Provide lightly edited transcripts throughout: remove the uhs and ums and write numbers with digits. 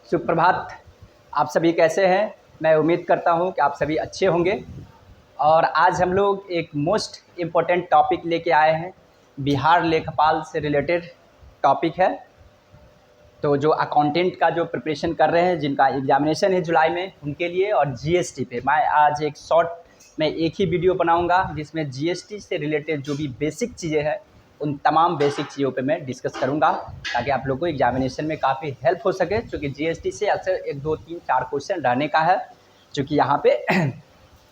सुप्रभात। आप सभी कैसे हैं? मैं उम्मीद करता हूं कि आप सभी अच्छे होंगे। और आज हम लोग एक मोस्ट इम्पोर्टेंट टॉपिक लेके आए हैं। बिहार लेखपाल से रिलेटेड टॉपिक है। तो जो अकाउंटेंट का जो प्रिपरेशन कर रहे हैं, जिनका एग्जामिनेशन है जुलाई में, उनके लिए, और जीएसटी पे मैं आज एक शॉर्ट में एक ही वीडियो बनाऊंगा जिसमें जीएसटी से रिलेटेड जो भी बेसिक चीज़ें हैं उन तमाम बेसिक चीज़ों पे मैं डिस्कस करूंगा, ताकि आप लोग को एग्जामिनेशन में काफ़ी हेल्प हो सके। क्योंकि जीएसटी से अक्सर 1, 2, 3, 4 क्वेश्चन रहने का है। चूँकि यहाँ पे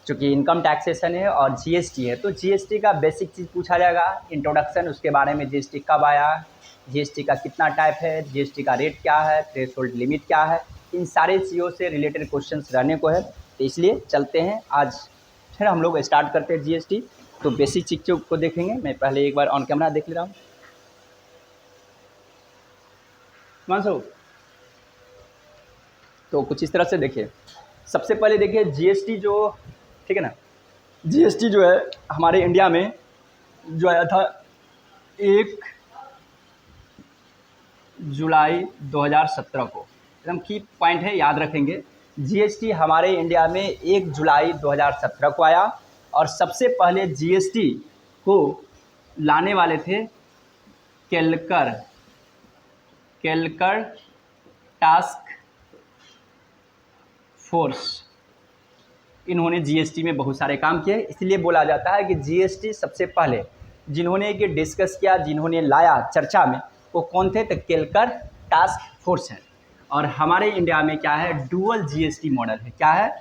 चूँकि इनकम टैक्सेशन है और जीएसटी है, तो जीएसटी का बेसिक चीज़ पूछा जाएगा, इंट्रोडक्शन उसके बारे में, जीएसटी कब आया, जीएसटी का कितना टाइप है, जीएसटी का रेट क्या है, थ्रेशोल्ड लिमिट क्या है, इन सारे चीज़ों से रिलेटेड क्वेश्चंस रहने को है। तो इसलिए चलते हैं आज फिर हम लोग स्टार्ट करते हैं जीएसटी। तो बेसिक चीज़ों को देखेंगे। मैं पहले एक बार ऑन कैमरा देख ले रहा हूँ। मानसो, तो कुछ इस तरह से देखिए। सबसे पहले देखिए जीएसटी जो, ठीक है ना, जीएसटी जो है हमारे इंडिया में जो आया था 1 जुलाई 2017 को। एकदम की पॉइंट है, याद रखेंगे। जीएसटी हमारे इंडिया में 1 जुलाई 2017 को आया। और सबसे पहले जीएसटी को लाने वाले थे केलकर टास्क फोर्स। इन्होंने जीएसटी में बहुत सारे काम किए, इसलिए बोला जाता है कि जीएसटी सबसे पहले जिन्होंने ये डिस्कस किया, जिन्होंने लाया चर्चा में, वो कौन थे? तो केलकर टास्क फोर्स है। और हमारे इंडिया में क्या है? डुअल जीएसटी मॉडल है। क्या है?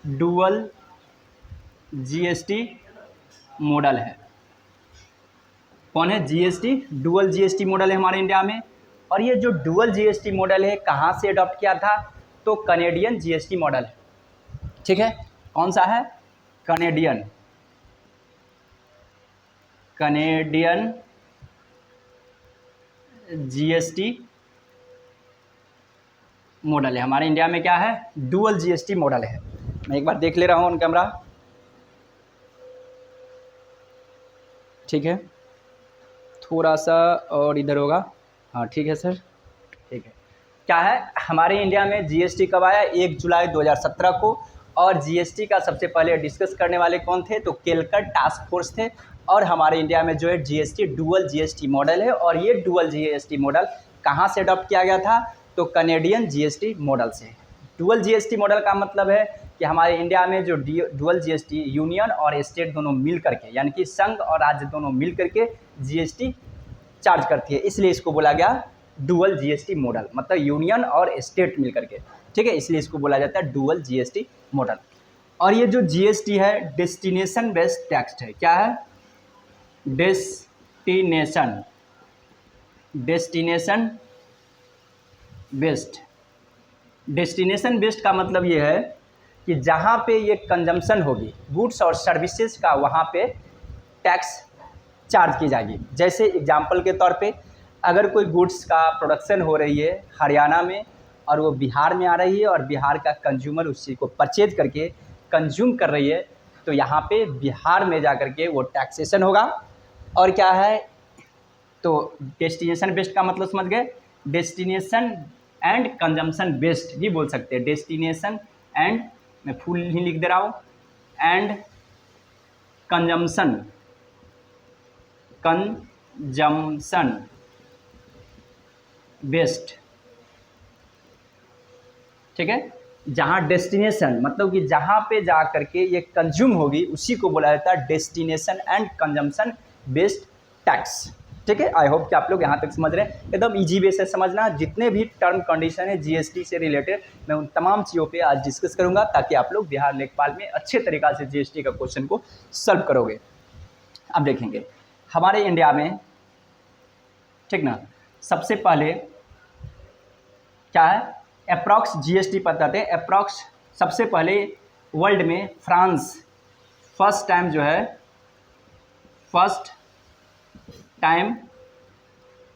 डुअल जीएसटी मॉडल है। कौन है? जीएसटी डुअल जीएसटी मॉडल है हमारे इंडिया में। और ये जो डुअल जीएसटी मॉडल है कहाँ से अडॉप्ट किया था? तो कनेडियन जीएसटी मॉडल है। ठीक है, कौन सा है? कनेडियन जीएसटी मॉडल है। हमारे इंडिया में क्या है? डुअल जीएसटी मॉडल है। मैं एक बार देख ले रहा हूँ ऑन कैमरा। ठीक है, थोड़ा सा और इधर होगा। हाँ ठीक है सर, ठीक है। क्या है? हमारे इंडिया में जीएसटी कब आया? 1 जुलाई 2017 को। और जीएसटी का सबसे पहले डिस्कस करने वाले कौन थे? तो केलकर टास्क फोर्स थे। और हमारे इंडिया में जो है जीएसटी डुअल जीएसटी मॉडल है। और ये डुअल जीएसटी मॉडल कहाँ से अडॉप्ट किया गया था? तो कनेडियन जीएसटी मॉडल से। डुअल जीएसटी मॉडल का मतलब है कि हमारे इंडिया में जो डुअल जीएसटी, यूनियन और स्टेट दोनों मिल करके, यानी कि संघ और राज्य दोनों मिल करके जीएसटी चार्ज करती है, इसलिए इसको बोला गया डुअल जीएसटी मॉडल। मतलब यूनियन और स्टेट मिल करके, ठीक है, इसलिए इसको बोला जाता है डुअल जीएसटी मॉडल। और ये जो जीएसटी है डेस्टिनेशन बेस्ड टैक्स है। क्या है? डेस्टिनेशन बेस्ड का मतलब ये है कि जहाँ पे ये कंजम्पशन होगी गुड्स और सर्विसेज का, वहाँ पे टैक्स चार्ज की जाएगी। जैसे एग्जाम्पल के तौर पे, अगर कोई गुड्स का प्रोडक्शन हो रही है हरियाणा में और वो बिहार में आ रही है और बिहार का कंज्यूमर उस चीज़ को परचेज करके कंज्यूम कर रही है, तो यहाँ पे बिहार में जा कर के वो टैक्सेशन होगा। और क्या है? तो डेस्टिनेशन बेस्ड का मतलब समझ गए। डेस्टिनेशन एंड कंजम्पशन बेस्ड भी बोल सकते हैं। डेस्टिनेशन एंड, मैं फुल ही लिख दे रहा हूँ, एंड कंजम्पशन बेस्ड। ठीक है, जहाँ डेस्टिनेशन मतलब कि जहाँ पे जा करके ये कंज्यूम होगी उसी को बोला जाता है destination and consumption based tax. ठीक है, आई होप कि आप लोग यहाँ तक समझ रहे हैं। एकदम इजी वे से समझना। जितने भी टर्म कंडीशन है जीएसटी से रिलेटेड, मैं उन तमाम चीज़ों पे आज डिस्कस करूँगा, ताकि आप लोग बिहार लेखपाल में अच्छे तरीक़ा से जीएसटी का क्वेश्चन को सॉल्व करोगे। अब देखेंगे हमारे इंडिया में, ठीक ना, सबसे पहले क्या है? अप्रॉक्स जीएसटी बताते हैं। अप्रॉक्स सबसे पहले वर्ल्ड में France first time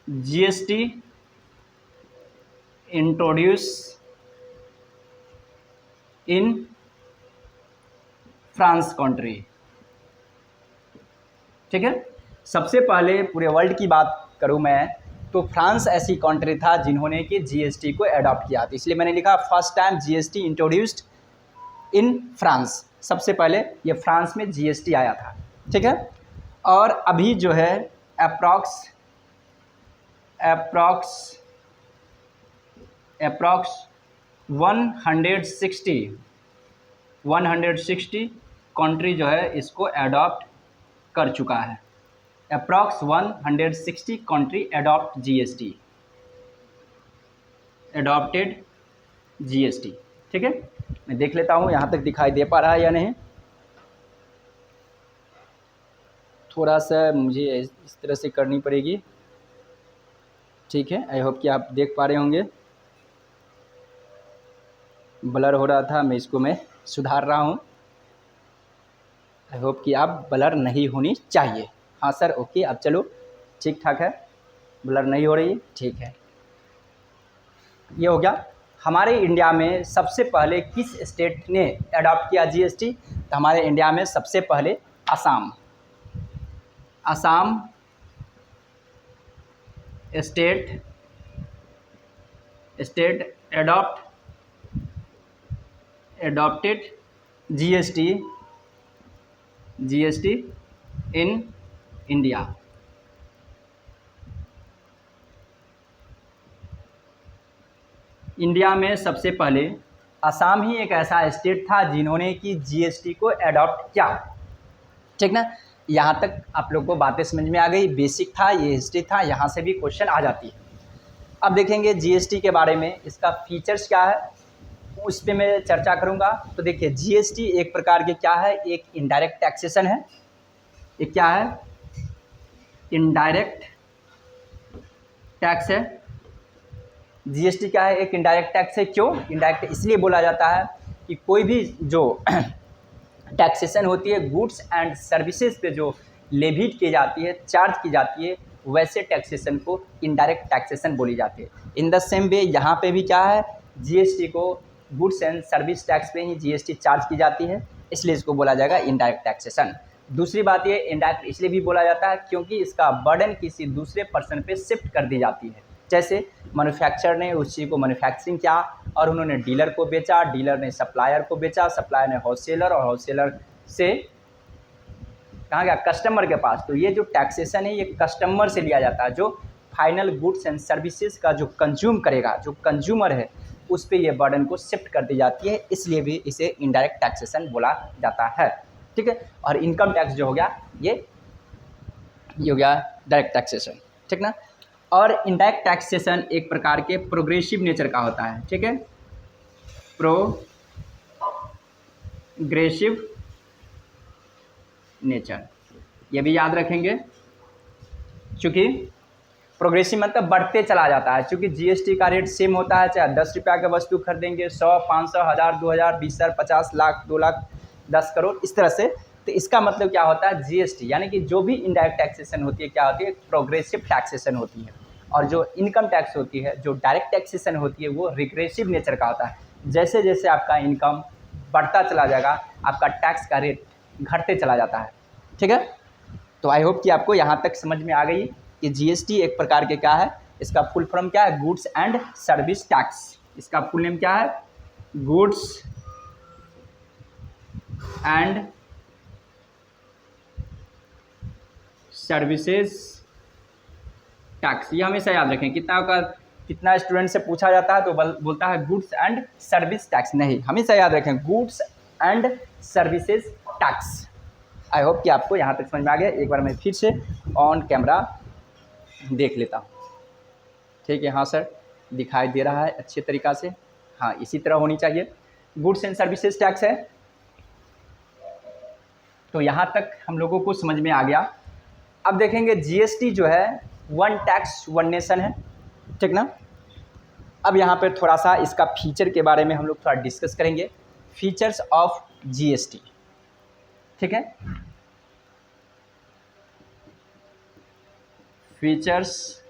GST introduce in France country. ठीक है, सबसे पहले पूरे वर्ल्ड की बात करूं मैं तो फ्रांस ऐसी कंट्री था जिन्होंने कि जीएसटी को अडॉप्ट किया था, इसलिए मैंने लिखा first time GST introduced in France. सबसे पहले ये फ्रांस में जीएसटी आया था, ठीक है। और अभी जो है अप्रॉक्स 160 कंट्री जो है इसको अडॉप्ट कर चुका है। Approx 160 country adopt GST, adopted GST, ठीक है। मैं देख लेता हूँ यहाँ तक दिखाई दे पा रहा है या नहीं। थोड़ा सा मुझे इस तरह से करनी पड़ेगी, ठीक है। आई होप कि आप देख पा रहे होंगे। ब्लर हो रहा था, मैं सुधार रहा हूँ। आई होप कि आप ब्लर नहीं होनी चाहिए। हाँ सर, ओके। अब चलो ठीक ठाक है, ब्लर नहीं हो रही, ठीक है। ये हो गया। हमारे इंडिया में सबसे पहले किस स्टेट ने अडॉप्ट किया जीएसटी? तो हमारे इंडिया में सबसे पहले Assam state adopted GST in India. India में सबसे पहले असम ही एक ऐसा स्टेट था जिन्होंने कि जीएसटी को अडॉप्ट किया, ठीक ना। यहाँ तक आप लोग को बातें समझ में आ गई। बेसिक था, ये हिस्ट्री था, यहाँ से भी क्वेश्चन आ जाती है। अब देखेंगे जीएसटी के बारे में, इसका फीचर्स क्या है उस पर मैं चर्चा करूँगा। तो देखिए, जीएसटी एक प्रकार के क्या है, एक इनडायरेक्ट टैक्सेशन है। एक क्या है? इनडायरेक्ट टैक्स है। जीएसटी क्या है? एक इनडायरेक्ट टैक्स है। क्यों इनडायरेक्ट? इसलिए बोला जाता है कि कोई भी जो टैक्सेशन होती है गुड्स एंड सर्विसेज पे जो लेविड की जाती है, चार्ज की जाती है, वैसे टैक्सेशन को इनडायरेक्ट टैक्सेशन बोली जाती है। इन द सेम वे यहाँ पे भी क्या है, जीएसटी को गुड्स एंड सर्विस टैक्स पे ही जीएसटी चार्ज की जाती है, इसलिए इसको बोला जाएगा इनडायरेक्ट टैक्सेशन। दूसरी बात ये, इनडायरेक्ट इसलिए भी बोला जाता है क्योंकि इसका बर्डन किसी दूसरे पर्सन पे शिफ्ट कर दी जाती है। जैसे मैन्युफैक्चरर ने उस चीज़ को मैन्युफैक्चरिंग किया और उन्होंने डीलर को बेचा, डीलर ने सप्लायर को बेचा, सप्लायर ने होलसेलर, और होलसेलर से कहाँ गया? कस्टमर के पास। तो ये जो टैक्सेशन है ये कस्टमर से लिया जाता है, जो फाइनल गुड्स एंड सर्विसेज का जो कंज्यूम करेगा, जो कंज्यूमर है, उस पे ये बर्डन को शिफ्ट कर दी जाती है, इसलिए भी इसे इनडायरेक्ट टैक्सेशन बोला जाता है, ठीक है। और इनकम टैक्स जो हो गया ये हो गया डायरेक्ट टैक्सेशन, ठीक ना। और इनडायरेक्ट टैक्सेशन एक प्रकार के प्रोग्रेसिव नेचर का होता है, ठीक है। प्रोग्रेसिव नेचर, ये भी याद रखेंगे, क्योंकि प्रोग्रेसिव मतलब बढ़ते चला जाता है। क्योंकि जीएसटी का रेट सेम होता है, चाहे 10 रुपया का वस्तु खरीदेंगे, 100, 500, 1000, 2000, 20,000, 50 लाख, 2 लाख, 10 करोड़, इस तरह से। तो इसका मतलब क्या होता है, जीएसटी यानी कि जो भी इनडायरेक्ट टैक्सेशन होती है क्या होती है, प्रोग्रेसिव टैक्सेशन होती है। और जो इनकम टैक्स होती है, जो डायरेक्ट टैक्सेशन होती है, वो रिग्रेसिव नेचर का होता है। जैसे जैसे आपका इनकम बढ़ता चला जाएगा, आपका टैक्स का रेट घटते चला जाता है, ठीक है। तो आई होप कि आपको यहाँ तक समझ में आ गई कि जीएसटी एक प्रकार के क्या है, इसका फुल फॉर्म क्या है, गुड्स एंड सर्विस टैक्स। इसका फुल नेम क्या है, गुड्स एंड सर्विसेज टैक्स। ये हमेशा याद रखें। कितना स्टूडेंट से पूछा जाता है तो बोलता है गुड्स एंड सर्विस टैक्स, नहीं, हमेशा याद रखें goods and services tax. I hope कि आपको यहाँ तक समझ में आ गया। एक बार मैं फिर से ऑन कैमरा देख लेता हूँ, ठीक है। हाँ सर, दिखाई दे रहा है अच्छे तरीक़ा से। हाँ, इसी तरह होनी चाहिए। गुड्स एंड सर्विसेज टैक्स है। तो यहाँ तक हम लोगों को समझ में आ गया। अब देखेंगे जीएसटी जो है वन टैक्स वन नेशन है, ठीक ना। अब यहाँ पर थोड़ा सा इसका फीचर के बारे में हम लोग थोड़ा डिस्कस करेंगे, फीचर्स ऑफ जीएसटी, ठीक है। फीचर्स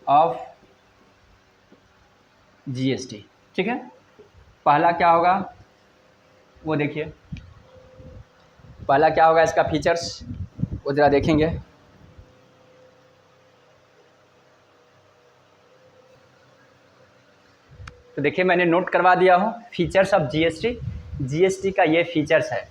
ऑफ जीएसटी, ठीक है। पहला क्या होगा वो देखिए, पहला क्या होगा इसका फीचर्स, वो ज़रा देखेंगे। तो देखिए मैंने नोट करवा दिया हूँ फीचर्स ऑफ जीएसटी। जीएसटी का ये फीचर्स है,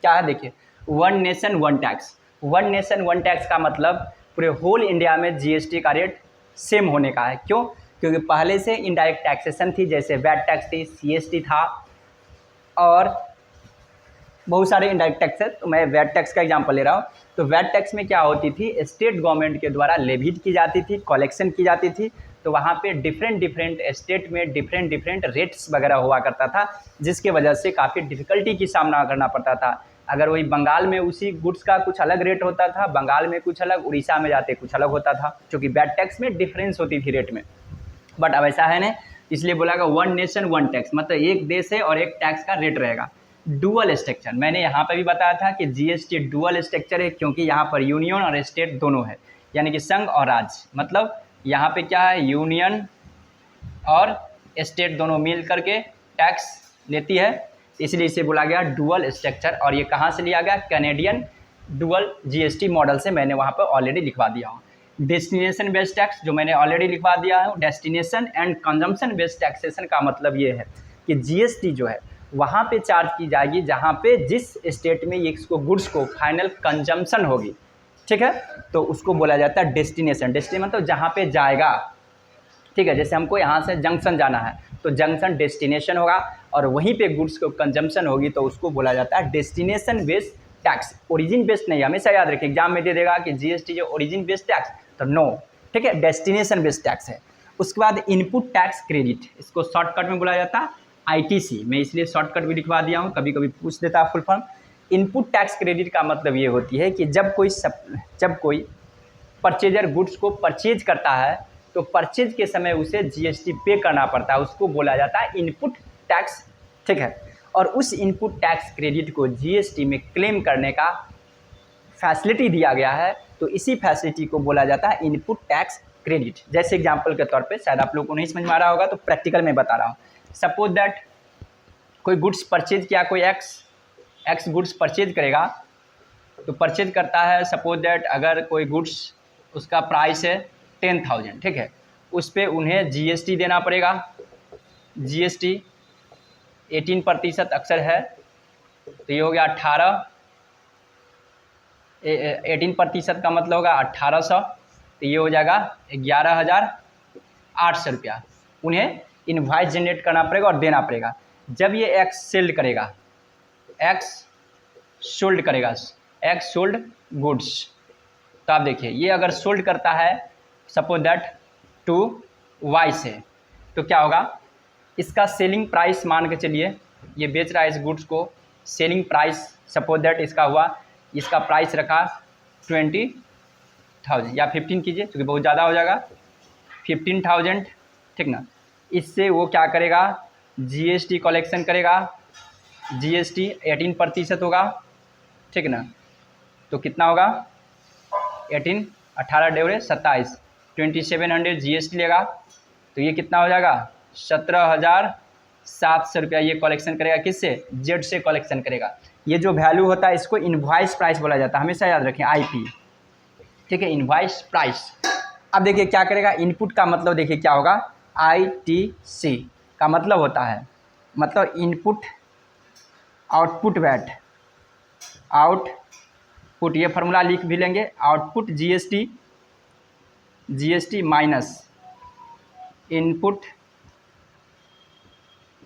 क्या है देखिए, one nation one tax. One nation one tax का मतलब पूरे होल इंडिया में जीएसटी का रेट सेम होने का है। क्यों? क्योंकि पहले से इनडायरेक्ट टैक्सेशन थी, जैसे वैट टैक्स थी, सीएसटी था और बहुत सारे इनडायरेक्ट टैक्स है। तो मैं वैट टैक्स का एग्जांपल ले रहा हूँ। तो वैट टैक्स में क्या होती थी, स्टेट गवर्नमेंट के द्वारा लेविड की जाती थी, कलेक्शन की जाती थी। तो वहाँ पे डिफरेंट स्टेट में डिफरेंट रेट्स वगैरह हुआ करता था, जिसके वजह से काफ़ी डिफ़िकल्टी की सामना करना पड़ता था। अगर वही बंगाल में उसी गुड्स का कुछ अलग रेट होता था, बंगाल में कुछ अलग, उड़ीसा में जाते कुछ अलग होता था, क्योंकि वैट टैक्स में डिफरेंस होती थी रेट में। बट अब ऐसा है नहीं, इसलिए बोला गया वन नेशन वन टैक्स, मतलब एक देश है और एक टैक्स का रेट रहेगा। डुअल स्ट्रक्चर, मैंने यहाँ पे भी बताया था कि जीएसटी डुअल स्ट्रक्चर है, क्योंकि यहाँ पर यूनियन और स्टेट दोनों है, यानी कि संघ और राज्य। मतलब यहाँ पे क्या है, यूनियन और स्टेट दोनों मिल करके टैक्स लेती है, इसलिए इसे बोला गया डुअल स्ट्रक्चर। और ये कहाँ से लिया गया, कैनेडियन डुअल जीएसटी मॉडल से मैंने वहाँ पर ऑलरेडी लिखवा दिया हूँ। डेस्टिनेशन बेस्ड टैक्स जो मैंने ऑलरेडी लिखवा दिया है। Destination and consumption based taxation का मतलब ये है कि जीएसटी जो है वहाँ पे चार्ज की जाएगी जहाँ पे जिस स्टेट में ये इसको गुड्स को फाइनल कंजम्पशन होगी, ठीक है, तो उसको बोला जाता है डेस्टिनेशन। डेस्टिनेशन मतलब जहाँ पे जाएगा, ठीक है। जैसे हमको यहाँ से जंक्शन जाना है तो जंक्शन डेस्टिनेशन होगा, और वहीं पे गुड्स को कंजम्पशन होगी तो उसको बोला जाता है destination based tax. Origin based नहीं, हमेशा याद रखिए, एग्जाम में दे देगा कि जीएसटी जो ओरिजिन बेस्ड टैक्स, तो नो, ठीक है, डेस्टिनेशन बेस्ड टैक्स है। उसके बाद इनपुट टैक्स क्रेडिट, इसको शॉर्टकट में बोला जाता है आईटीसी। मैं इसलिए शॉर्टकट भी लिखवा दिया हूँ, कभी कभी पूछ देता है full form. Input tax credit का मतलब ये होती है कि जब कोई परचेजर गुड्स को परचेज करता है तो परचेज के समय उसे जीएसटी पे करना पड़ता है, उसको बोला जाता है इनपुट टैक्स, ठीक है। और उस इनपुट टैक्स क्रेडिट को जीएसटी में क्लेम करने का फैसिलिटी दिया गया है, तो इसी फैसिलिटी को बोला जाता है इनपुट टैक्स क्रेडिट। जैसे एग्जांपल के तौर पे, शायद आप लोगों को नहीं समझ में आ रहा होगा तो प्रैक्टिकल में बता रहा हूँ। सपोज दैट कोई गुड्स परचेज किया, कोई एक्स गुड्स परचेज करेगा, तो परचेज करता है, सपोज दैट अगर कोई गुड्स उसका प्राइस है 10,000, ठीक है, उस पर उन्हें जीएसटी देना पड़ेगा। जीएसटी 18% अक्सर है, तो ये हो गया 18% का मतलब होगा 1800, तो ये हो जाएगा 11,800 रुपया। उन्हें इनवॉइस जनरेट करना पड़ेगा और देना पड़ेगा। जब ये एक्स सोल्ड गुड्स, तो आप देखिए ये अगर सोल्ड करता है सपोज दैट टू वाई से, तो क्या होगा, इसका सेलिंग प्राइस मान के चलिए, ये बेच रहा है इस गुड्स को, सेलिंग प्राइस सपोज दैट इसका हुआ, इसका प्राइस रखा 20,000 या 15 कीजिए क्योंकि बहुत ज़्यादा हो जाएगा, 15,000, ठीक ना। इससे वो क्या करेगा, जीएसटी कलेक्शन करेगा, जीएसटी 18% होगा, ठीक ना। तो कितना होगा, 18, 18 डेवरे 27, 2700 जीएसटी लेगा, तो ये कितना हो जाएगा 17,700 रुपया ये कलेक्शन करेगा। किससे, जेड से कलेक्शन करेगा। ये जो वैल्यू होता है इसको इनवॉइस प्राइस बोला जाता है, हमेशा याद रखें, आईपी, ठीक है, इनवॉइस प्राइस। अब देखिए क्या करेगा, इनपुट का मतलब देखिए क्या होगा, आईटीसी का मतलब होता है, मतलब इनपुट आउटपुट वैट, आउटपुट, ये फार्मूला लिख भी लेंगे, output GST minus input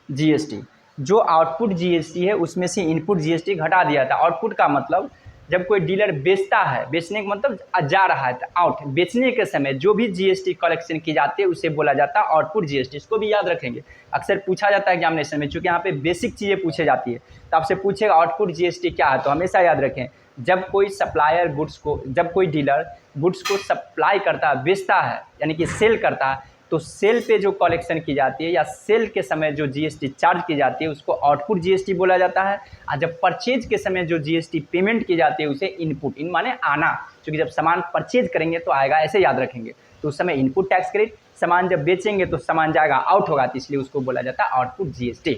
GST. जो आउटपुट जीएसटी है उसमें से इनपुट जीएसटी घटा दिया था। आउटपुट का मतलब जब कोई डीलर बेचता है, बेचने का मतलब जा रहा है, तो आउट, बेचने के समय जो भी जीएसटी कलेक्शन की जाती है उसे बोला जाता है आउटपुट जीएसटी। इसको भी याद रखेंगे, अक्सर पूछा जाता है एग्जामिनेशन में, चूँकि यहाँ पे बेसिक चीज़ें पूछी जाती है, तो आपसे पूछेगा आउटपुट जीएसटी क्या है, तो हमेशा याद रखें, जब कोई सप्लायर गुड्स को, जब कोई डीलर गुड्स को सप्लाई करता है, बेचता है, यानी कि सेल करता है, तो सेल पे जो कलेक्शन की जाती है या सेल के समय जो जीएसटी चार्ज की जाती है उसको आउटपुट जीएसटी बोला जाता है। और जब परचेज के समय जो जीएसटी पेमेंट की जाती है उसे इनपुट, इन माने आना, क्योंकि जब सामान परचेज करेंगे तो आएगा, ऐसे याद रखेंगे, तो उस समय इनपुट टैक्स क्रेडिट, सामान जब बेचेंगे तो सामान जाएगा आउट होगा, तो इसलिए उसको बोला जाता है आउटपुट जीएसटी।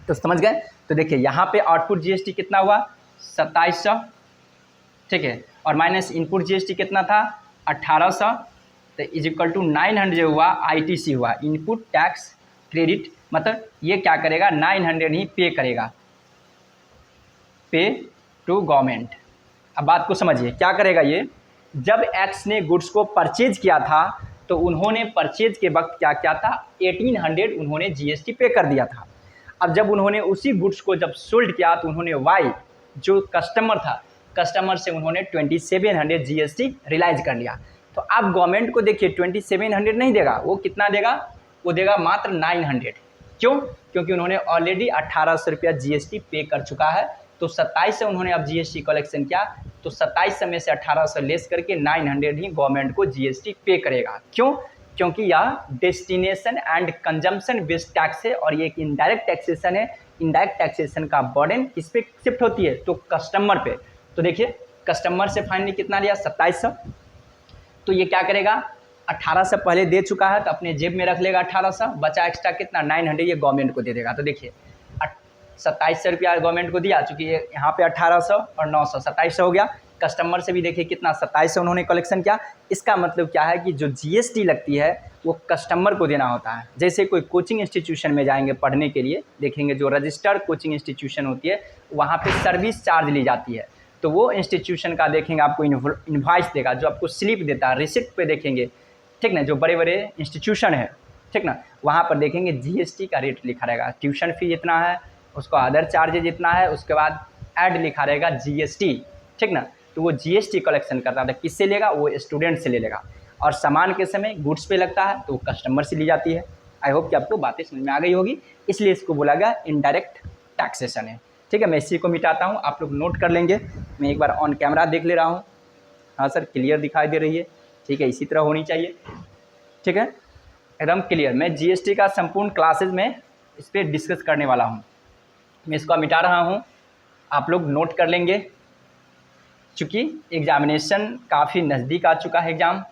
तो समझ गए। तो देखिए यहाँ पे आउटपुट जीएसटी कितना हुआ, 2700, ठीक है, और माइनस इनपुट जीएसटी कितना था 1800, तो इज इक्वल टू 900 हुआ, आईटीसी हुआ, इनपुट टैक्स क्रेडिट मतलब ये क्या करेगा 900 ही पे करेगा, पे टू गवर्नमेंट। अब बात को समझिए क्या करेगा ये, जब एक्स ने गुड्स को परचेज किया था तो उन्होंने परचेज के वक्त क्या किया था 1800 उन्होंने जीएसटी पे कर दिया था। अब जब उन्होंने उसी गुड्स को जब सोल्ड किया तो उन्होंने वाई जो कस्टमर था, कस्टमर से उन्होंने 2700 जीएसटी रिलाइज कर लिया। तो आप गवर्नमेंट को देखिए 2700 नहीं देगा, वो कितना देगा, वो देगा मात्र 900। क्यों? क्योंकि उन्होंने ऑलरेडी 1800 रुपया जीएसटी पे कर चुका है। तो 27 से उन्होंने अब जीएसटी कलेक्शन किया, तो 27 में से 1800 लेस करके 900 ही गवर्नमेंट को जीएसटी पे करेगा। क्यों? क्योंकि यह destination and consumption based tax है और ये एक इनडायरेक्ट टैक्सेशन है। इनडायरेक्ट टैक्सेशन का बर्डन किस पे शिफ्ट होती है, तो कस्टमर पे। तो देखिए कस्टमर से फाइनली कितना लिया 2700, तो ये क्या करेगा 1800 पहले दे चुका है तो अपने जेब में रख लेगा 1800, बचा एक्स्ट्रा कितना 900 ये गवर्नमेंट को दे देगा। तो देखिए 2700 रुपया गवर्नमेंट को दिया, चूँकि यहाँ पे 1800 और 900 2700 हो गया। कस्टमर से भी देखिए कितना 2700 उन्होंने कलेक्शन किया। इसका मतलब क्या है कि जो जीएसटी लगती है वो कस्टमर को देना होता है। जैसे कोई कोचिंग इंस्टीट्यूशन में जाएंगे पढ़ने के लिए, देखेंगे जो रजिस्टर्ड कोचिंग इंस्टीट्यूशन होती है वहाँ पे सर्विस चार्ज ली जाती है, तो वो इंस्टीट्यूशन का देखेंगे आपको इनवॉइस देगा, जो आपको स्लिप देता है, रिसिप्ट पे देखेंगे, ठीक ना, जो बड़े बड़े इंस्टीट्यूशन है, ठीक ना, वहाँ पर देखेंगे जीएसटी का रेट लिखा रहेगा, ट्यूशन फी इतना है, उसको अदर चार्जेज इतना है, उसके बाद ऐड लिखा रहेगा जीएसटी, ठीक ना। तो वो जीएसटी कलेक्शन करता है, किससे लेगा, वो स्टूडेंट से ले लेगा। और सामान के समय गुड्स पे लगता है तो वो कस्टमर से ली जाती है। आई होप कि आपको बातें समझ में आ गई होगी, इसलिए इसको बोला गया इनडायरेक्ट टैक्सेशन है। ठीक है, मैं इसी को मिटाता हूँ, आप लोग नोट कर लेंगे। मैं एक बार ऑन कैमरा देख ले रहा हूँ। हाँ सर, क्लियर दिखाई दे रही है, ठीक है, इसी तरह होनी चाहिए, ठीक है, एकदम क्लियर। मैं जीएसटी का संपूर्ण क्लासेज में इस पर डिस्कस करने वाला हूँ। मैं इसको मिटा रहा हूँ, आप लोग नोट कर लेंगे। चूँकि एग्जामिनेशन काफ़ी नज़दीक आ चुका है एग्ज़ाम,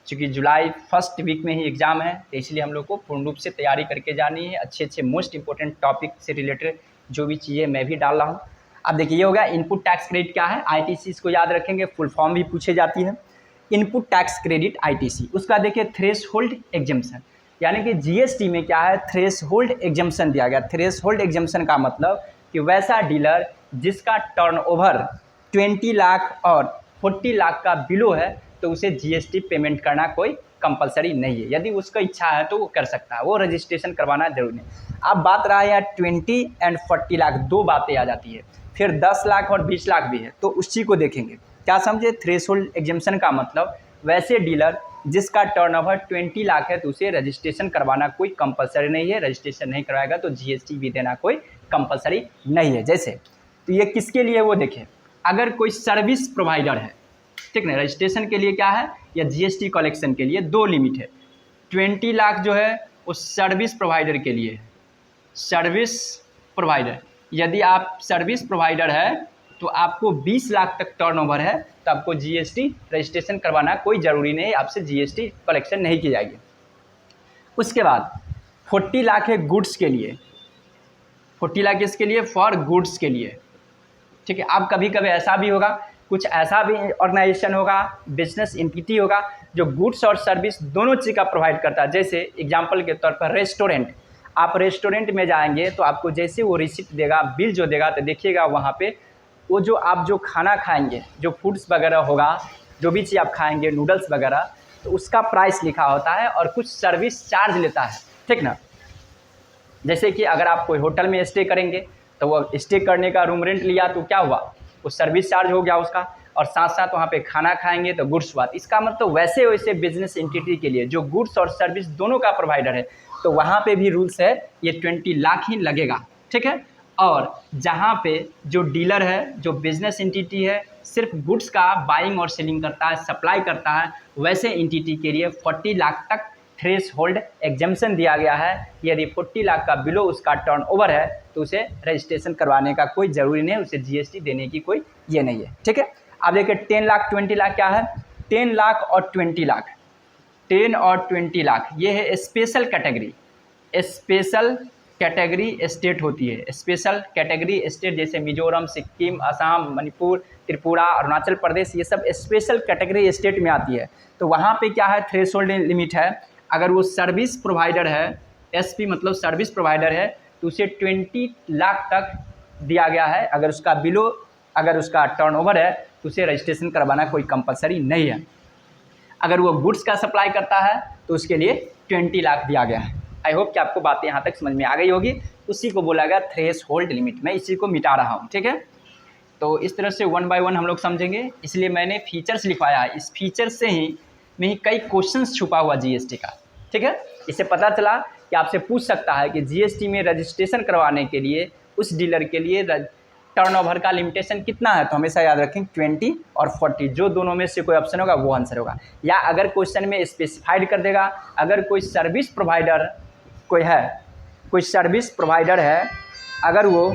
चूँकि जुलाई फर्स्ट वीक में ही एग्ज़ाम है, तो इसलिए हम लोग को पूर्ण रूप से तैयारी करके जानी है। अच्छे अच्छे मोस्ट इंपॉर्टेंट टॉपिक से रिलेटेड जो भी चीज़ें मैं भी डाल रहा हूँ। अब देखिए ये हो गया इनपुट टैक्स क्रेडिट क्या है, आईटीसी इसको याद रखेंगे, फुल फॉर्म भी पूछे जाती है। इनपुट टैक्स क्रेडिट आईटीसी, उसका देखिए थ्रेशहोल्ड एग्जम्पशन, यानी कि जीएसटी में क्या है थ्रेशहोल्ड एग्जम्पशन दिया गया। थ्रेशहोल्ड एग्जम्पशन का मतलब कि वैसा डीलर जिसका टर्नओवर 20 लाख और 40 लाख का बिलो है तो उसे जीएसटी पेमेंट करना कोई कंपलसरी नहीं है। यदि उसका इच्छा है तो वो कर सकता है, वो रजिस्ट्रेशन करवाना जरूरी नहीं। अब बात रहा है 20 एंड 40 लाख, दो बातें आ जाती है, फिर 10 लाख और 20 लाख भी है, तो उसी को देखेंगे। क्या समझे, थ्रेशहोल्ड एग्जम्पशन का मतलब वैसे डीलर जिसका टर्नओवर 20 लाख है तो उसे रजिस्ट्रेशन करवाना कोई कंपलसरी नहीं है। रजिस्ट्रेशन नहीं करवाएगा तो जीएसटी भी देना कोई कंपलसरी नहीं है। जैसे तो ये किसके लिए, वो देखें, अगर कोई सर्विस प्रोवाइडर है, ठीक ना, रजिस्ट्रेशन के लिए क्या है या जीएसटी कलेक्शन के लिए दो लिमिट है। 20 लाख जो है वो सर्विस प्रोवाइडर के लिए है, सर्विस प्रोवाइडर। यदि आप सर्विस प्रोवाइडर है तो आपको 20 लाख तक टर्नओवर है तो आपको जीएसटी रजिस्ट्रेशन करवाना कोई ज़रूरी नहीं है, आपसे जीएसटी कलेक्शन नहीं की जाएगी। उसके बाद 40 लाख है गुड्स के लिए, 40 लाख इसके लिए फॉर गुड्स के लिए, ठीक है। अब कभी कभी ऐसा भी होगा, कुछ ऐसा भी ऑर्गेनाइजेशन होगा, बिजनेस एंटिटी होगा जो गुड्स और सर्विस दोनों चीज़ का प्रोवाइड करता है। जैसे एग्जांपल के तौर पर रेस्टोरेंट, आप रेस्टोरेंट में जाएंगे तो आपको जैसे वो रिसिप्ट देगा, बिल जो देगा, तो देखिएगा वहाँ पे वो जो आप जो खाना खाएंगे, जो फूड्स वगैरह होगा, जो भी चीज़ आप खाएंगे, नूडल्स वगैरह, तो उसका प्राइस लिखा होता है और कुछ सर्विस चार्ज लेता है, ठीक ना। जैसे कि अगर आप कोई होटल में स्टे करेंगे तो वो स्टे करने का रूम रेंट लिया तो क्या हुआ, वो सर्विस चार्ज हो गया उसका, और साथ साथ वहाँ पे खाना खाएंगे तो गुड्स बात। इसका मतलब वैसे वैसे बिजनेस एंटिटी के लिए जो गुड्स और सर्विस दोनों का प्रोवाइडर है तो वहाँ पे भी रूल्स है, ये 20 लाख ही लगेगा, ठीक है। और जहाँ पे जो डीलर है, जो बिजनेस एंटिटी है, सिर्फ गुड्स का बाइंग और सेलिंग करता है, सप्लाई करता है, वैसे एंटिटी के लिए 40 लाख तक थ्रेशहोल्ड एग्जम्पशन दिया गया है। यदि 40 लाख का बिलो उसका टर्नओवर है तो उसे रजिस्ट्रेशन करवाने का कोई ज़रूरी नहीं है, उसे जीएसटी देने की कोई ये नहीं है, ठीक है। अब देखिए 10 लाख 20 लाख क्या है, 10 लाख और 20 लाख, 10 और 20 लाख ये है special category. Special category state होती है, स्पेशल कैटेगरी स्टेट जैसे मिजोरम, सिक्किम, असम, मणिपुर, त्रिपुरा, अरुणाचल प्रदेश, ये सब स्पेशल कैटेगरी स्टेट में आती है। तो वहाँ पे क्या है थ्रेशहोल्ड लिमिट है, अगर वो सर्विस प्रोवाइडर है एसपी मतलब सर्विस प्रोवाइडर है, तो उसे 20 लाख तक दिया गया है। अगर उसका बिलो, अगर उसका टर्नओवर है तो उसे रजिस्ट्रेशन करवाना कोई कंपलसरी नहीं है। अगर वो गुड्स का सप्लाई करता है तो उसके लिए 20 लाख दिया गया है। आई होप कि आपको बातें यहाँ तक समझ में आ गई होगी। उसी को बोला गया थ्रेश होल्ड लिमिट। मैं इसी को मिटा रहा हूँ, ठीक है। तो इस तरह से 1 बाय 1 हम लोग समझेंगे, इसलिए मैंने फीचर्स लिखवाया है। इस फीचर से ही में ही कई क्वेश्चंस छुपा हुआ जीएसटी का, ठीक है। इससे पता चला कि आपसे पूछ सकता है कि जीएसटी में रजिस्ट्रेशन करवाने के लिए उस डीलर के लिए टर्नओवर का लिमिटेशन कितना है। तो हमेशा याद रखें 20 और 40, जो दोनों में से कोई ऑप्शन होगा वो आंसर होगा। या अगर क्वेश्चन में स्पेसिफाइड कर देगा, अगर कोई सर्विस प्रोवाइडर कोई है, कोई सर्विस प्रोवाइडर है, अगर वो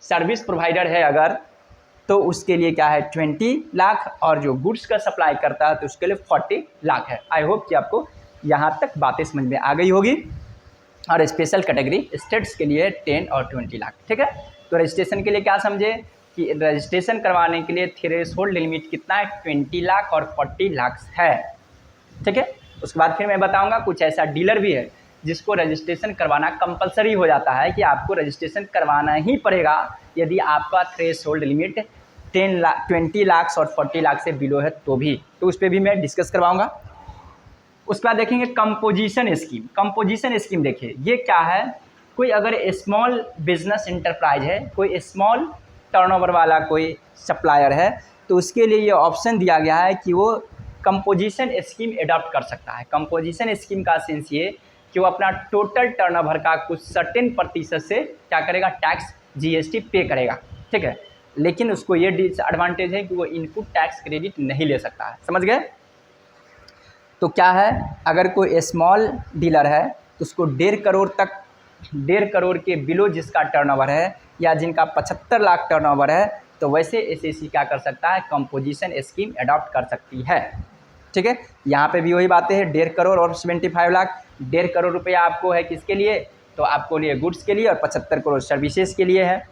सर्विस प्रोवाइडर है अगर, तो उसके लिए क्या है 20 लाख, और जो गुड्स का सप्लाई करता है तो उसके लिए 40 लाख है। आई होप कि आपको यहाँ तक बातें समझ में आ गई होगी। और स्पेशल कैटेगरी स्टेट्स के लिए 10 और 20 लाख, ठीक है। तो रजिस्ट्रेशन के लिए क्या समझे कि रजिस्ट्रेशन करवाने के लिए थ्रेशोल्ड लिमिट कितना है, 20 लाख और 40 लाख है, ठीक है। उसके बाद फिर मैं बताऊंगा कुछ ऐसा डीलर भी है जिसको रजिस्ट्रेशन करवाना कंपलसरी हो जाता है कि आपको रजिस्ट्रेशन करवाना ही पड़ेगा यदि आपका थ्रेशोल्ड लिमिट 20 लाख और 40 लाख से बिलो है तो भी। तो उस पर भी मैं डिस्कस करवाऊंगा। उसके बाद देखेंगे कंपोजिशन स्कीम। कंपोजिशन स्कीम देखिए ये क्या है, कोई अगर स्मॉल बिजनेस इंटरप्राइज है, कोई स्मॉल टर्नओवर वाला कोई सप्लायर है, तो उसके लिए ये ऑप्शन दिया गया है कि वो कंपोजिशन स्कीम अडॉप्ट कर सकता है। कंपोजिशन स्कीम का सेंस ये कि वो अपना टोटल टर्नओवर का कुछ सर्टेन प्रतिशत से क्या करेगा, टैक्स जीएसटी पे करेगा, ठीक है। लेकिन उसको ये डिसएडवांटेज है कि वो इनपुट टैक्स क्रेडिट नहीं ले सकता है, समझ गए। तो क्या है, अगर कोई स्मॉल डीलर है तो उसको 1.5 करोड़ तक, 1.5 करोड़ के बिलो जिसका टर्नओवर है या जिनका 75 लाख टर्नओवर है, तो वैसे एसएससी क्या कर सकता है, कंपोजिशन स्कीम अडॉप्ट कर सकती है, ठीक है। यहाँ पे भी वही बातें हैं, 1.5 करोड़ और 75 लाख। 1.5 करोड़ रुपया आपको है किसके लिए, तो आपको लिए गुड्स के लिए, और 75 करोड़ सर्विसेज के लिए है,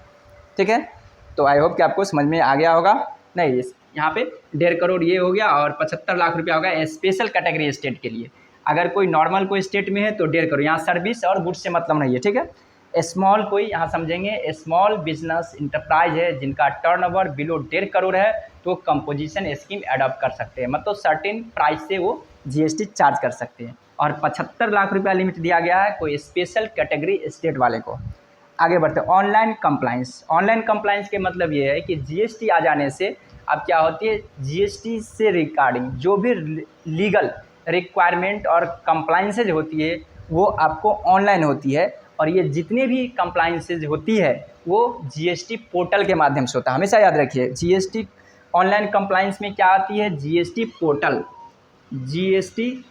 ठीक है। तो आई होप कि आपको समझ में आ गया होगा। नहीं, यहाँ पे 1.5 करोड़ ये हो गया और 75 लाख रुपया होगा स्पेशल कैटेगरी स्टेट के लिए। अगर कोई नॉर्मल कोई स्टेट में है तो 1.5 करोड़, यहाँ सर्विस और गुड्स से मतलब नहीं है, ठीक है। स्मॉल कोई यहाँ समझेंगे स्मॉल बिजनेस इंटरप्राइज है जिनका टर्नओवर बिलो 1.5 करोड़ है, तो कंपोजिशन स्कीम अडॉप्ट कर सकते हैं, मतलब सर्टेन प्राइस से वो जीएसटी चार्ज कर सकते हैं। और 75 लाख रुपया लिमिट दिया गया है कोई स्पेशल कैटेगरी स्टेट वाले को। आगे बढ़ते हैं, ऑनलाइन कंप्लाइंस। ऑनलाइन कंप्लाइंस के मतलब ये है कि जीएसटी आ जाने से अब क्या होती है, जीएसटी से रिगार्डिंग जो भी लीगल रिक्वायरमेंट और कंप्लाइंसेज होती है वो आपको ऑनलाइन होती है। और ये जितने भी कंप्लाइंसेज होती है वो जीएसटी पोर्टल के माध्यम से होता है, हमेशा याद रखिए। जीएसटी ऑनलाइन कंप्लाइंस में क्या आती है, जीएसटी पोर्टल, जीएसटी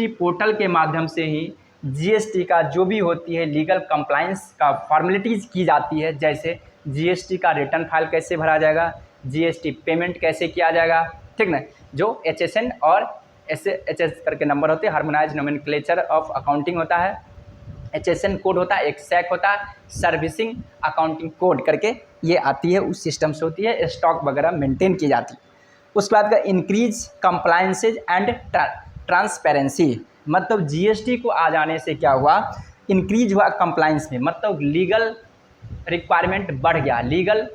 पोर्टल के माध्यम से ही जीएसटी का जो भी होती है लीगल कंप्लाइंस का फॉर्मेलिटीज़ की जाती है। जैसे जीएसटी का रिटर्न फाइल कैसे भरा जाएगा, जीएसटी पेमेंट कैसे किया जाएगा, ठीक ना। जो एचएसएन और एचएस करके नंबर होते हैं, हार्मोनाइज्ड नोमेनक्लेचर ऑफ अकाउंटिंग होता है, एचएसएन कोड होता है, एक सैक होता है, सर्विसिंग अकाउंटिंग कोड करके ये आती है, उस सिस्टम से होती है, स्टॉक वगैरह मेंटेन की जाती है। उसके बाद का इंक्रीज कंप्लायंसेज एंड ट्रांसपेरेंसी, मतलब जीएसटी को आ जाने से क्या हुआ, इंक्रीज हुआ कंप्लायंस में, मतलब लीगल रिक्वायरमेंट बढ़ गया, लीगल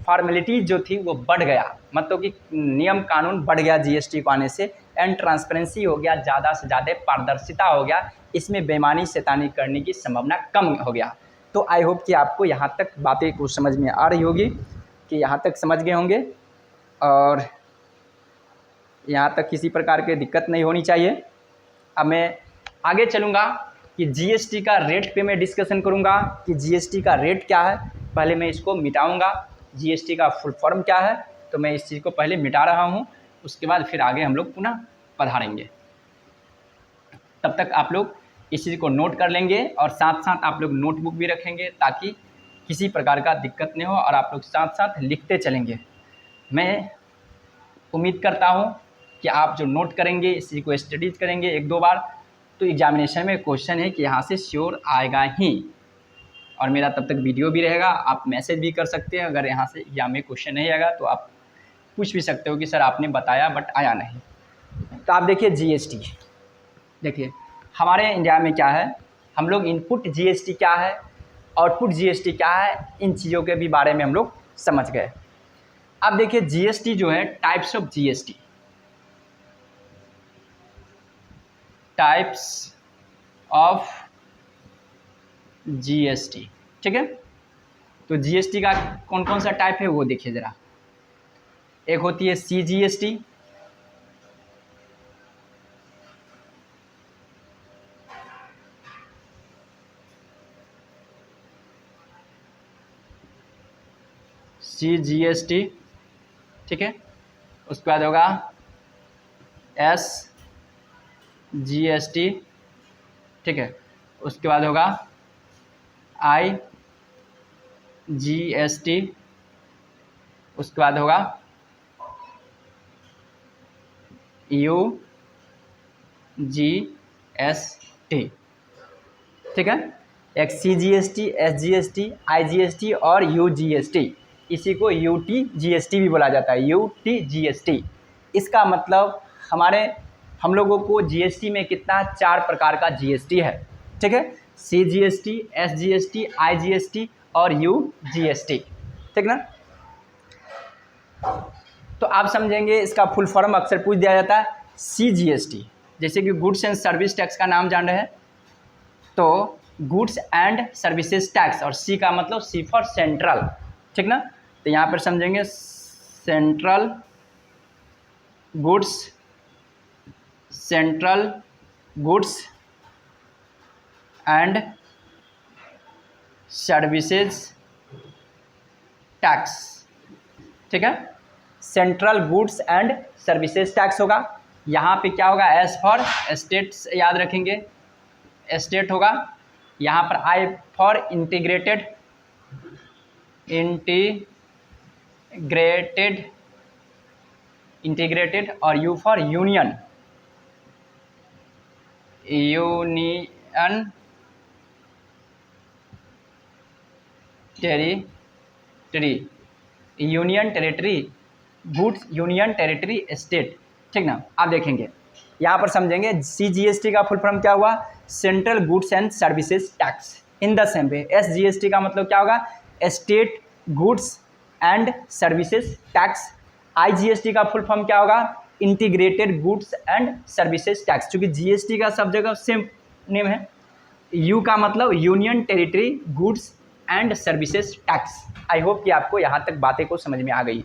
फॉर्मेलिटीज जो थी वो बढ़ गया, मतलब कि नियम कानून बढ़ गया जीएसटी को आने से। एंड ट्रांसपेरेंसी हो गया, ज़्यादा से ज़्यादा पारदर्शिता हो गया, इसमें बेईमानी शैतानी करने की संभावना कम हो गया। तो आई होप कि आपको यहाँ तक बातें कुछ समझ में आ रही होगी, कि यहाँ तक समझ गए होंगे और यहाँ तक किसी प्रकार की दिक्कत नहीं होनी चाहिए। अब मैं आगे चलूँगा कि जीएसटी का रेट पे मैं डिस्कशन करूँगा कि जीएसटी का रेट क्या है। पहले मैं इसको मिटाऊँगा, जीएसटी का फुल फॉर्म क्या है, तो मैं इस चीज़ को पहले मिटा रहा हूँ, उसके बाद फिर आगे हम लोग पुनः पधारेंगे। तब तक आप लोग इस चीज़ को नोट कर लेंगे और साथ साथ आप लोग नोटबुक भी रखेंगे ताकि किसी प्रकार का दिक्कत नहीं हो, और आप लोग साथ साथ लिखते चलेंगे। मैं उम्मीद करता हूँ कि आप जो नोट करेंगे, इस चीज़ को स्टडीज करेंगे 1-2 बार, तो एग्जामिनेशन में क्वेश्चन है कि यहाँ से श्योर आएगा ही। और मेरा तब तक वीडियो भी रहेगा, आप मैसेज भी कर सकते हैं, अगर यहाँ से एग्जाम में क्वेश्चन नहीं आएगा तो आप पूछ भी सकते हो कि सर आपने बताया बट आया नहीं। तो आप देखिए जीएसटी, देखिए हमारे इंडिया में क्या है, हम लोग इनपुट जीएसटी क्या है, आउटपुट जीएसटी क्या है, इन चीज़ों के भी बारे में हम लोग समझ गए। अब देखिए जीएसटी जो है, types of GST, types of GST, ठीक है। तो जीएसटी का कौन कौन सा टाइप है वो देखिए ज़रा। एक होती है सीजीएसटी, सीजीएसटी, ठीक है। उसके बाद होगा एसजीएसटी, ठीक है। उसके बाद होगा आईजीएसटी, उसके बाद होगा यूजीएसटी, ठीक है। एक सीजीएसटी, एसजीएसटी, आईजीएसटी और यूजीएसटी, इसी को यूटीजीएसटी भी बोला जाता है, यूटीजीएसटी। इसका मतलब हम लोगों को जीएसटी में कितना, 4 प्रकार का जीएसटी है, ठीक है। सीजीएसटी, एसजीएसटी, आईजीएसटी और यूजीएसटी, ठीक ना। तो आप समझेंगे, इसका फुल फॉर्म अक्सर पूछ दिया जाता है सीजीएसटी, जैसे कि गुड्स एंड सर्विस टैक्स का नाम जान रहे हैं, तो गुड्स एंड सर्विसेज टैक्स, और सी का मतलब सी फॉर सेंट्रल, ठीक ना। तो यहाँ पर समझेंगे central goods, central goods and services tax, ठीक है। Central goods and services tax होगा। यहाँ पे क्या होगा, एस फॉर स्टेट्स याद रखेंगे, स्टेट होगा। यहाँ पर आई फॉर इंटीग्रेटेड, इंटीग्रेटेड और you for union, union territory, union territory goods, union territory state, ठीक ना। आप देखेंगे यहाँ पर समझेंगे सीजीएसटी का फुल फॉर्म क्या हुआ, central goods and services tax. In the same way SGST का मतलब क्या होगा, state goods and services tax. IGST का फुल फॉर्म क्या होगा, integrated goods and services tax, क्योंकि जीएसटी का सब जगह सेम नेम है। यू का मतलब union territory goods and services tax. I hope कि आपको यहाँ तक बातें को समझ में आ गई।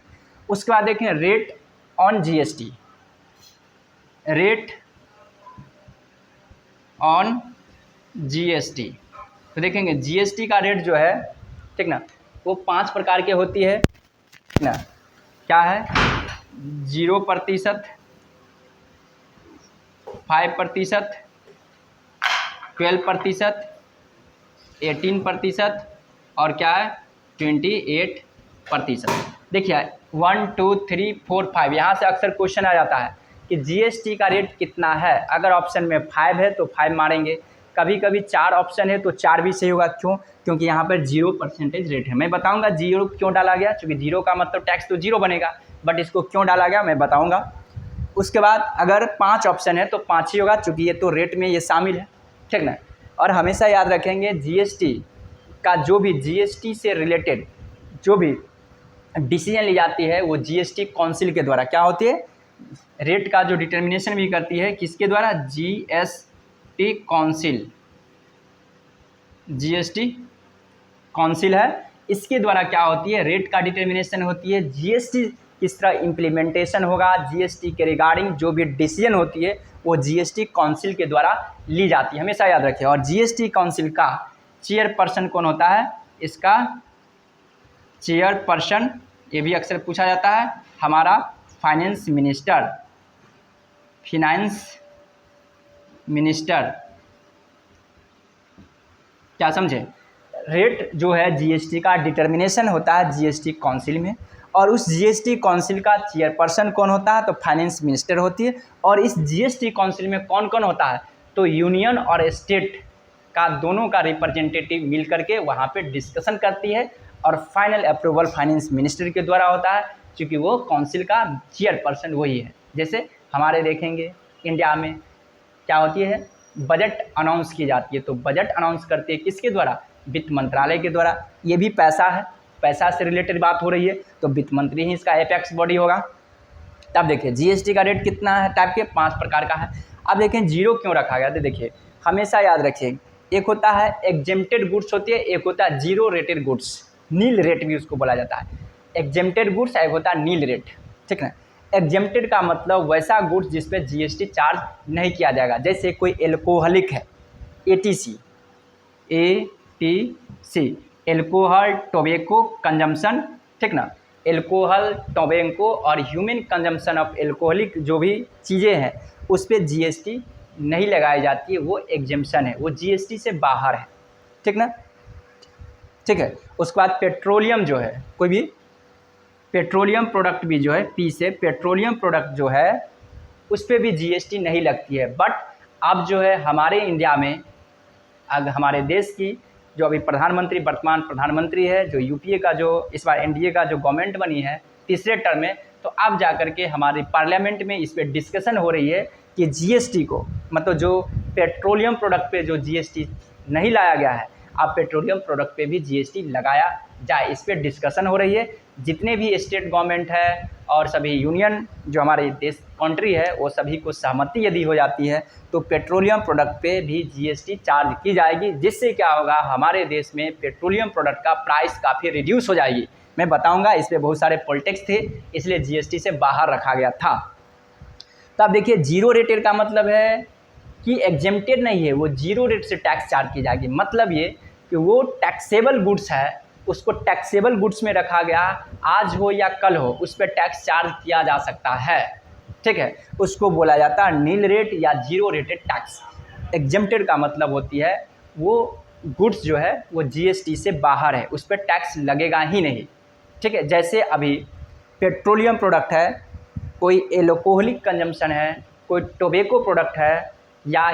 उसके बाद देखें rate on GST, rate on GST. तो देखेंगे जीएसटी का रेट जो है, ठीक ना, वो 5 प्रकार के होती है, ठीक ना। क्या है, 0%, 5%, 12%, 18% और क्या है 28%। देखिए 1 2 3 4 5, यहाँ से अक्सर क्वेश्चन आ जाता है कि जीएसटी का रेट कितना है। अगर ऑप्शन में 5 है तो 5 मारेंगे, कभी कभी 4 ऑप्शन है तो 4 भी सही होगा। क्यों, क्योंकि यहाँ पर 0% रेट है। मैं बताऊंगा 0 क्यों डाला गया, क्योंकि 0 का मतलब टैक्स तो 0 बनेगा, बट इसको क्यों डाला गया मैं बताऊंगा। उसके बाद अगर 5 ऑप्शन है तो 5 ही होगा, चूँकि ये तो रेट में ये शामिल है, ठीक ना। और हमेशा याद रखेंगे जीएसटी का जो भी जीएसटी से रिलेटेड जो भी डिसीजन ली जाती है वो जीएसटी काउंसिल के द्वारा क्या होती है, रेट का जो डिटर्मिनेशन भी करती है किसके द्वारा, जीएसटी काउंसिल, जीएसटी काउंसिल है, इसके द्वारा क्या होती है, रेट का डिटर्मिनेशन होती है। जीएसटी किस तरह इम्प्लीमेंटेशन होगा, जीएसटी के रिगार्डिंग जो भी डिसीजन होती है वो जीएसटी काउंसिल के द्वारा ली जाती है, हमेशा याद रखें। और जीएसटी काउंसिल का चेयरपर्सन कौन होता है, इसका चेयरपर्सन, ये भी अक्सर पूछा जाता है, हमारा फाइनेंस मिनिस्टर, फिनांस मिनिस्टर। क्या समझे, रेट जो है जीएसटी का डिटर्मिनेशन होता है जीएसटी काउंसिल में, और उस जीएसटी काउंसिल का चेयरपर्सन कौन होता है, तो फाइनेंस मिनिस्टर होती है। और इस जीएसटी काउंसिल में कौन कौन होता है, तो यूनियन और स्टेट का दोनों का रिप्रेजेंटेटिव मिल करके वहाँ पे डिस्कशन करती है, और फाइनल अप्रूवल फाइनेंस मिनिस्टर के द्वारा होता है, क्योंकि वो काउंसिल का चेयरपर्सन वही है। जैसे हमारे देखेंगे इंडिया में क्या होती है, बजट अनाउंस की जाती है। तो बजट अनाउंस करते हैं किसके द्वारा, वित्त मंत्रालय के द्वारा। ये भी पैसा है, पैसा से रिलेटेड बात हो रही है, तो वित्त मंत्री ही इसका एपेक्स बॉडी होगा। तब देखिए जीएसटी का रेट कितना है, टाइप के 5 प्रकार का है। अब देखें जीरो क्यों रखा गया, तो देखिए हमेशा याद रखिए, एक होता है एग्जेम्प्टेड गुड्स होती है, एक होता है zero rated goods, nil rate भी उसको बोला जाता है। एग्जेम्प्टेड गुड्स एक होता है नील रेट, ठीक है। एग्जेम्प्टेड का मतलब वैसा गुड्स जिस पे जीएसटी चार्ज नहीं किया जाएगा, जैसे कोई एल्कोहलिक है, एटीसी, एल्कोहल टोबैको कंजम्पशन, ठीक ना, एल्कोहल टोबैको और ह्यूमन कंजम्पशन ऑफ एल्कोहलिक जो भी चीज़ें हैं उस पर जीएसटी नहीं लगाई जाती है, वो एग्जेम्पशन है, वो जीएसटी से बाहर है, ठीक ना, ठीक है। उसके बाद पेट्रोलियम जो है, कोई भी पेट्रोलियम प्रोडक्ट भी जो है, पी से पेट्रोलियम प्रोडक्ट जो है उस पर भी जीएसटी नहीं लगती है। बट अब जो है हमारे इंडिया में, अगर हमारे देश की जो अभी प्रधानमंत्री, वर्तमान प्रधानमंत्री है, जो यूपीए का जो इस बार एनडीए का जो गवर्नमेंट बनी है तीसरे टर्म में, तो अब जा कर के हमारी पार्लियामेंट में इस पर डिस्कशन हो रही है कि जीएसटी को, मतलब जो पेट्रोलियम प्रोडक्ट पे जो जीएसटी नहीं लाया गया है, अब पेट्रोलियम प्रोडक्ट पे भी जीएसटी लगाया जाए, इस पर डिस्कशन हो रही है। जितने भी स्टेट गवर्नमेंट है और सभी यूनियन जो हमारे देश कंट्री है, वो सभी को सहमति यदि हो जाती है तो पेट्रोलियम प्रोडक्ट पे भी जीएसटी चार्ज की जाएगी, जिससे क्या होगा, हमारे देश में पेट्रोलियम प्रोडक्ट का प्राइस काफ़ी रिड्यूस हो जाएगी। मैं बताऊंगा, इस पर बहुत सारे पॉलिटिक्स थे, इसलिए जीएसटी से बाहर रखा गया था। तो अब देखिए जीरो रेटेड का मतलब है कि एग्जेम्प्टेड नहीं है, वो जीरो रेट से टैक्स चार्ज की जाएगी। मतलब ये कि वो टैक्सेबल गुड्स है, उसको टैक्सेबल गुड्स में रखा गया, आज हो या कल हो उस पर टैक्स चार्ज किया जा सकता है, ठीक है। उसको बोला जाता है नील रेट या जीरो रेटेड टैक्स। एग्जेम्प्टेड का मतलब होती है वो गुड्स जो है वो जीएसटी से बाहर है, उस पर टैक्स लगेगा ही नहीं, ठीक है। जैसे अभी पेट्रोलियम प्रोडक्ट है, कोई एल्कोहलिक कंजम्पशन है, कोई टोबैको प्रोडक्ट है या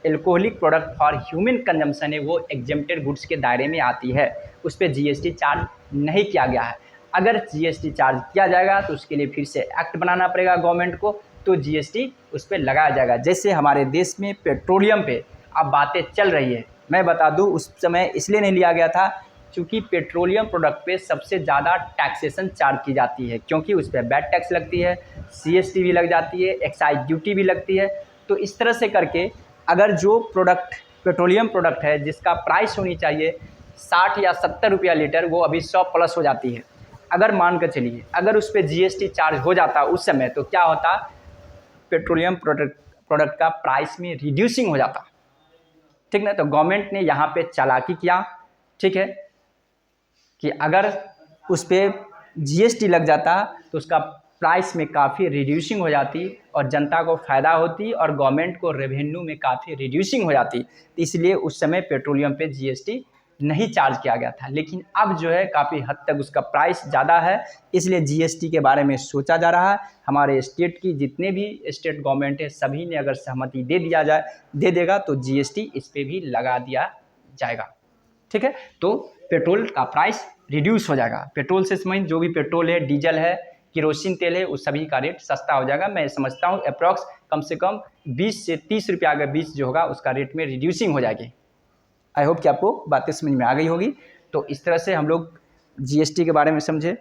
alcoholic product for human consumption है, वो एग्जेम्प्टेड गुड्स के दायरे में आती है, उस पर जीएसटी चार्ज नहीं किया गया है। अगर जीएसटी चार्ज किया जाएगा तो उसके लिए फिर से एक्ट बनाना पड़ेगा गवर्नमेंट को, तो जीएसटी उस पर लगाया जाएगा। जैसे हमारे देश में पेट्रोलियम पे अब बातें चल रही है, मैं बता दूं उस समय इसलिए नहीं लिया गया था क्योंकि पेट्रोलियम प्रोडक्ट पे सबसे ज़्यादा टैक्सेशन चार्ज की जाती है, क्योंकि उस पर वैट टैक्स लगती है, सीएसटी भी लग जाती है, एक्साइज ड्यूटी भी लगती है। तो इस तरह से करके अगर जो प्रोडक्ट पेट्रोलियम प्रोडक्ट है जिसका प्राइस होनी चाहिए 60 या 70 रुपया लीटर, वो अभी 100 प्लस हो जाती है। अगर मान कर चलिए अगर उस पर जीएसटी चार्ज हो जाता उस समय, तो क्या होता, पेट्रोलियम प्रोडक्ट का प्राइस में रिड्यूसिंग हो जाता, ठीक ना। तो गवर्नमेंट ने यहाँ पे चालाकी किया, ठीक है, कि अगर उस पर जीएसटी लग जाता तो उसका प्राइस में काफ़ी रिड्यूसिंग हो जाती और जनता को फ़ायदा होती और गवर्नमेंट को रेवेन्यू में काफ़ी रिड्यूसिंग हो जाती। तो इसलिए उस समय पेट्रोलियम पे जीएसटी नहीं चार्ज किया गया था। लेकिन अब जो है काफ़ी हद तक उसका प्राइस ज़्यादा है, इसलिए जीएसटी के बारे में सोचा जा रहा है। हमारे स्टेट की जितने भी स्टेट गवर्नमेंट है सभी ने अगर सहमति दे देगा तो जीएसटी इस पर भी लगा दिया जाएगा, ठीक है। तो पेट्रोल का प्राइस रिड्यूस हो जाएगा। पेट्रोल से समझ जो भी पेट्रोल है, डीजल है, केरोसिन तेल है, उस सभी का रेट सस्ता हो जाएगा। मैं समझता हूँ अप्रॉक्स कम से कम 20 से 30 रुपया अगर 20 जो होगा उसका रेट में रिड्यूसिंग हो जाएगी। आई होप कि आपको बातें समझ में आ गई होगी। तो इस तरह से हम लोग जीएसटी के बारे में समझे।